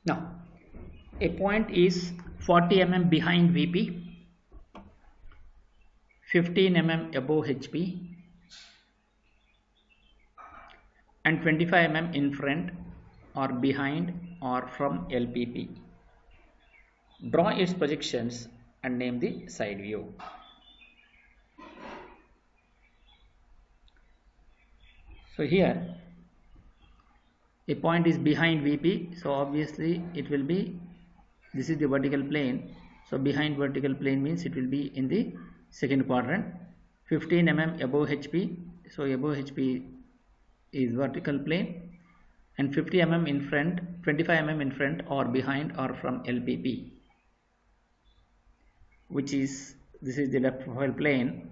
Now, a point is 40 mm behind VP, 15 mm above HP, and 25 mm in front or behind or from LPP. Draw its projections and name the side view. So here a point is behind VP, so obviously it will be, this is the vertical plane, so behind vertical plane means it will be in the second quadrant. 15 mm above HP, so above HP is vertical plane, and 50 mm in front, 25 mm in front or behind or from LPP, which is, this is the left profile plane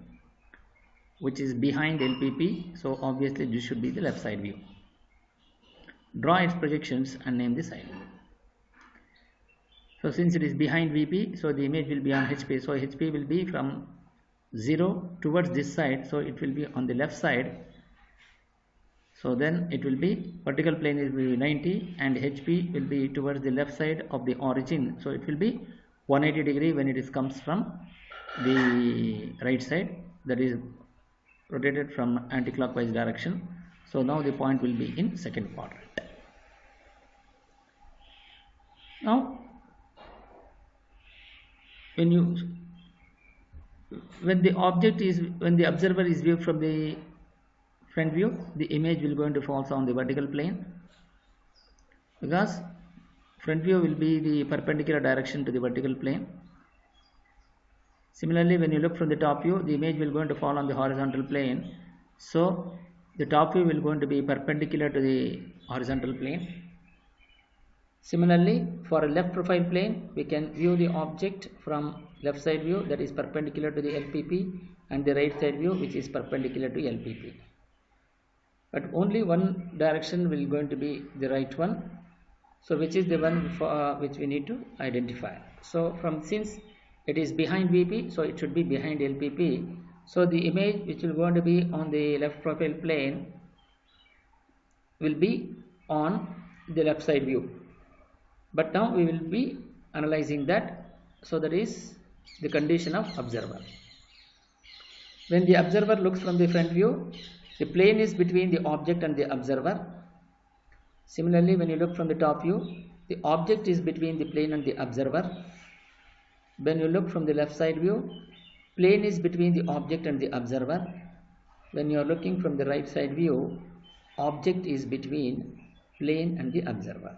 which is behind LPP, so obviously this should be the left side view. Draw its projections and name the side view. So since it is behind VP, so the image will be on HP, so HP will be from 0 towards this side, so it will be on the left side. So then it will be, vertical plane will be 90 and HP will be towards the left side of the origin, so it will be 180 degree when it is comes from the right side, that is rotated from anti-clockwise direction. So now the point will be in second quadrant. Now when the observer is viewed from the front view, the image will going to fall on the vertical plane, because front view will be the perpendicular direction to the vertical plane. Similarly, when you look from the top view, the image will going to fall on the horizontal plane, so the top view will going to be perpendicular to the horizontal plane. Similarly, for a left profile plane, we can view the object from left side view, that is perpendicular to the LPP, and the right side view which is perpendicular to LPP. But only one direction will going to be the right one, so which is the one for, which we need to identify. So since it is behind VP, so it should be behind LPP. So the image which will going to be on the left profile plane will be on the left side view. But now we will be analyzing that, so that is the condition of observer. When the observer looks from the front view, the plane is between the object and the observer. Similarly, when you look from the top view, the object is between the plane and the observer. When you look from the left side view, plane is between the object and the observer. When you are looking from the right side view, object is between plane and the observer.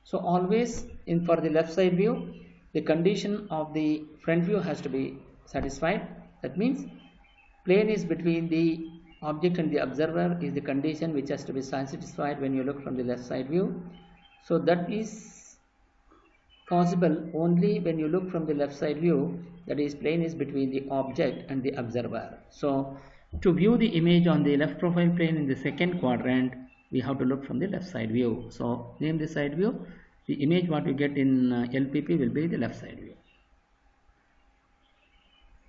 So always for the left side view, the condition of the front view has to be satisfied. That means plane is between the object and the observer is the condition which has to be satisfied when you look from the left side view. So that is possible only when you look from the left side view, that is plane is between the object and the observer. So to view the image on the left profile plane in the second quadrant, we have to look from the left side view. So name the side view. The image what we get in LPP will be the left side view.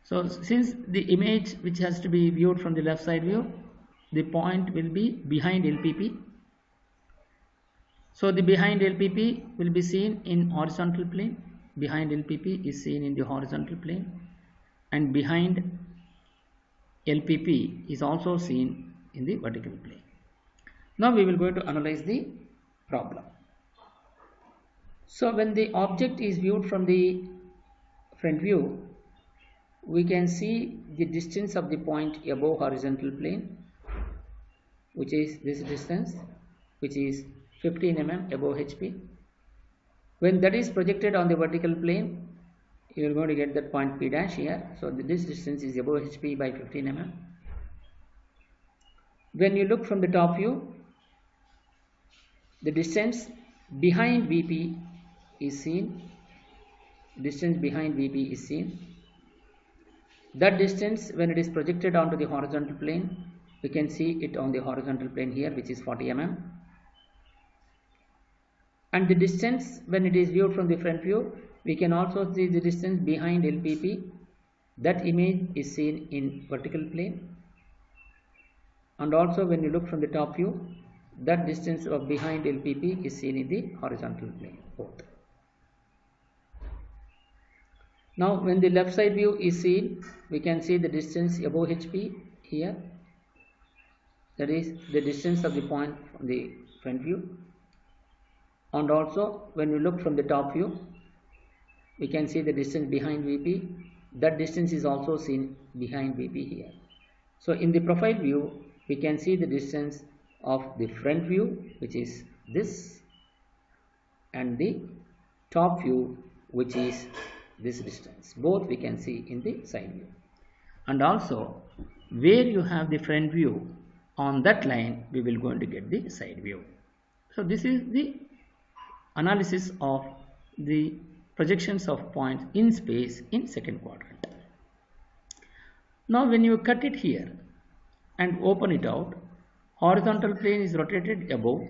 So since the image which has to be viewed from the left side view, the point will be behind LPP. So the behind LPP will be seen in horizontal plane. Behind LPP is seen in the horizontal plane, and behind LPP is also seen in the vertical plane. Now we will go to analyze the problem. So when the object is viewed from the front view, we can see the distance of the point above horizontal plane, which is this distance, which is 15 mm above HP. When that is projected on the vertical plane, you are going to get that point P dash here. So this distance is above HP by 15 mm. When you look from the top view, the distance behind VP is seen. Distance behind VP is seen. That distance, when it is projected onto the horizontal plane, we can see it on the horizontal plane here, which is 40 mm. And the distance, when it is viewed from the front view, we can also see the distance behind LPP. That image is seen in vertical plane. And also when you look from the top view, that distance of behind LPP is seen in the horizontal plane both. Now when the left side view is seen, we can see the distance above HP here, that is the distance of the point from the front view, and also when we look from the top view, we can see the distance behind VP. That distance is also seen behind VP here. So in the profile view, we can see the distance of the front view, which is this, and the top view, which is this distance. Both we can see in the side view. And also where you have the front view, on that line we will going to get the side view. So this is the analysis of the projections of points in space in second quadrant. Now when you cut it here and open it out, horizontal plane is rotated above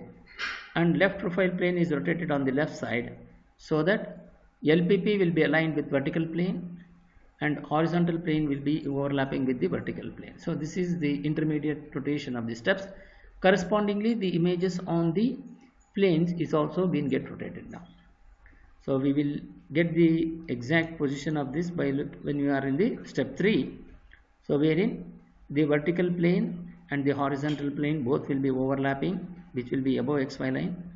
and left profile plane is rotated on the left side, so that LPP will be aligned with vertical plane and horizontal plane will be overlapping with the vertical plane. So this is the intermediate rotation of the steps. Correspondingly, the images on the planes is also being get rotated now. So we will get the exact position of this by when we are in the step 3. So wherein the vertical plane and the horizontal plane both will be overlapping, which will be above XY line,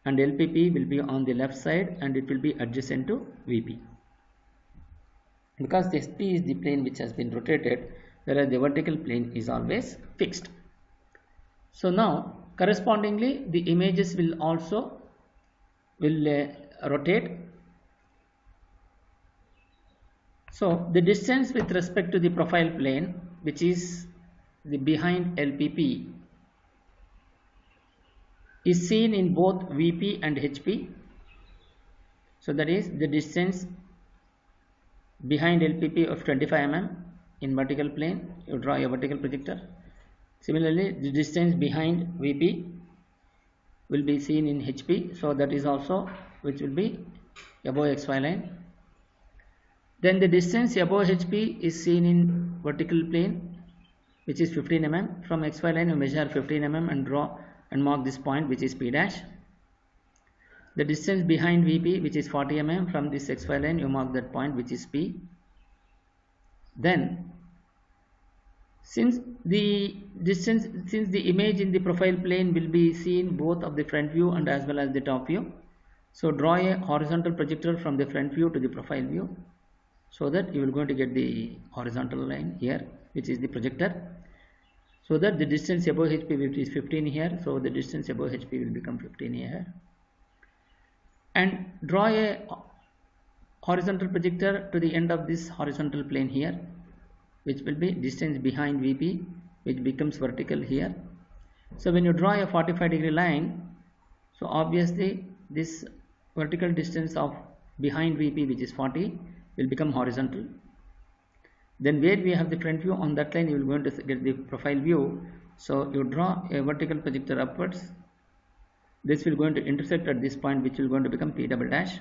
and LPP will be on the left side and it will be adjacent to VP. Because this P is the plane which has been rotated, whereas the vertical plane is always fixed. So now correspondingly the images will also rotate. So the distance with respect to the profile plane, which is the behind LPP, is seen in both VP and HP. So that is the distance behind LPP of 25 mm in vertical plane. You draw a vertical projector. Similarly, the distance behind VP will be seen in HP, so that is also which will be above XY line. Then the distance above HP is seen in vertical plane, which is 15 mm. From XY line you measure 15 mm and draw and mark this point, which is P dash. The distance behind VP, which is 40 mm, from this XY line you mark that point, which is P. Then since the image in the profile plane will be seen both of the front view and as well as the top view, so draw a horizontal projector from the front view to the profile view, so that you will going to get the horizontal line here, which is the projector, so that the distance above HP, which is 15 here, so the distance above HP will become 15 here. And draw a horizontal projector to the end of this horizontal plane here, which will be distance behind VP, which becomes vertical here. So when you draw a 45-degree line, so obviously this vertical distance of behind VP, which is 40, will become horizontal. Then where we have the front view, on that line you will going to get the profile view. So you draw a vertical projector upwards. This will going to intersect at this point, which will going to become P double dash.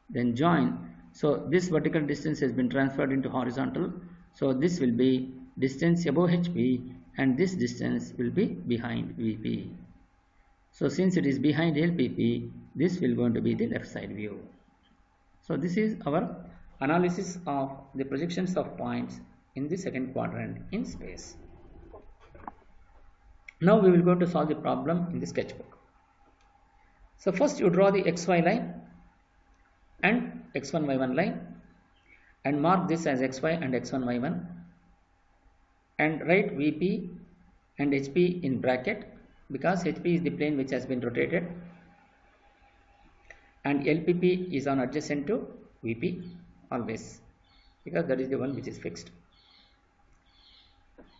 Then join. So this vertical distance has been transferred into horizontal. So this will be distance above HP and this distance will be behind VP. So since it is behind LPP, this will going to be the left side view. So this is our analysis of the projections of points in the second quadrant in space. Now we will go to solve the problem in the sketchbook. So first you draw the XY line and X1 Y1 line and mark this as XY and X1 Y1 and write VP and HP in bracket, because HP is the plane which has been rotated and LPP is on adjacent to VP always, because that is the one which is fixed.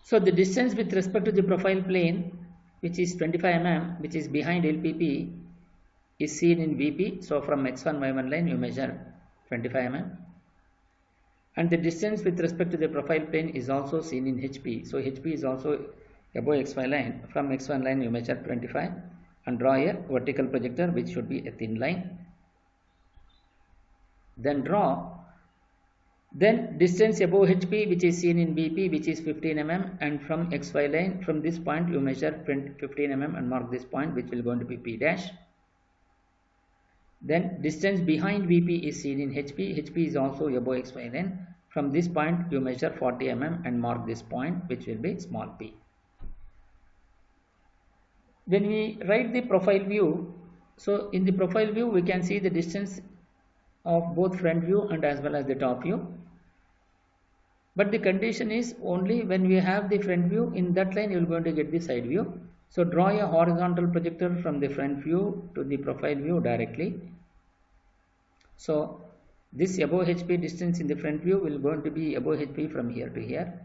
So the distance with respect to the profile plane, which is 25 mm, which is behind LPP, is seen in VP. So from X1 Y1 line you measure 25 mm, and the distance with respect to the profile plane is also seen in HP. So HP is also above XY line. From X1 line you measure 25 and draw a vertical projector, which should be a thin line. Then draw Then distance above HP, which is seen in BP, which is 15 mm, and from XY line, from this point you measure 15 mm and mark this point, which will going to be P dash. Then distance behind VP is seen in HP. HP is also above XY line. From this point you measure 40 mm and mark this point, which will be small p. When we write the profile view, so in the profile view we can see the distance of both front view and as well as the top view. But the condition is only when we have the front view, in that line you are going to get the side view. So draw a horizontal projector from the front view to the profile view directly. So this above HP distance in the front view will going to be above HP from here to here.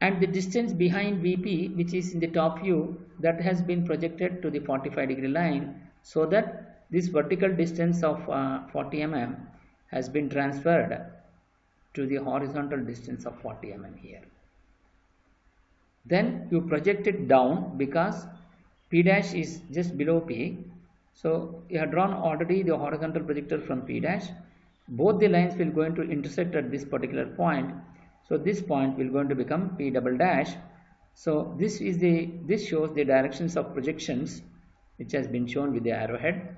And the distance behind VP, which is in the top view, that has been projected to the 45-degree line, so that this vertical distance of 40 mm has been transferred to the horizontal distance of 40 mm here. Then you project it down because P dash is just below P. So you have drawn already the horizontal projector from P dash. Both the lines will going to intersect at this particular point. So this point will going to become P double dash. So this shows the directions of projections, which has been shown with the arrowhead.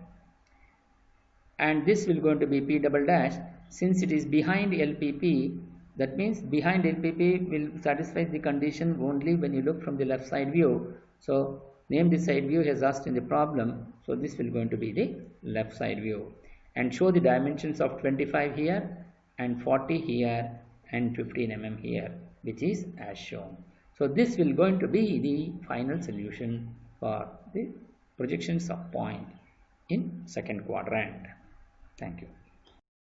And this will going to be P double dash. Since it is behind LPP, that means behind LPP will satisfy the condition only when you look from the left side view. So name the side view as asked in the problem. So this will going to be the left side view. And show the dimensions of 25 here and 40 here and 15 mm here, which is as shown. So this will going to be the final solution for the projections of point in second quadrant. Thank you.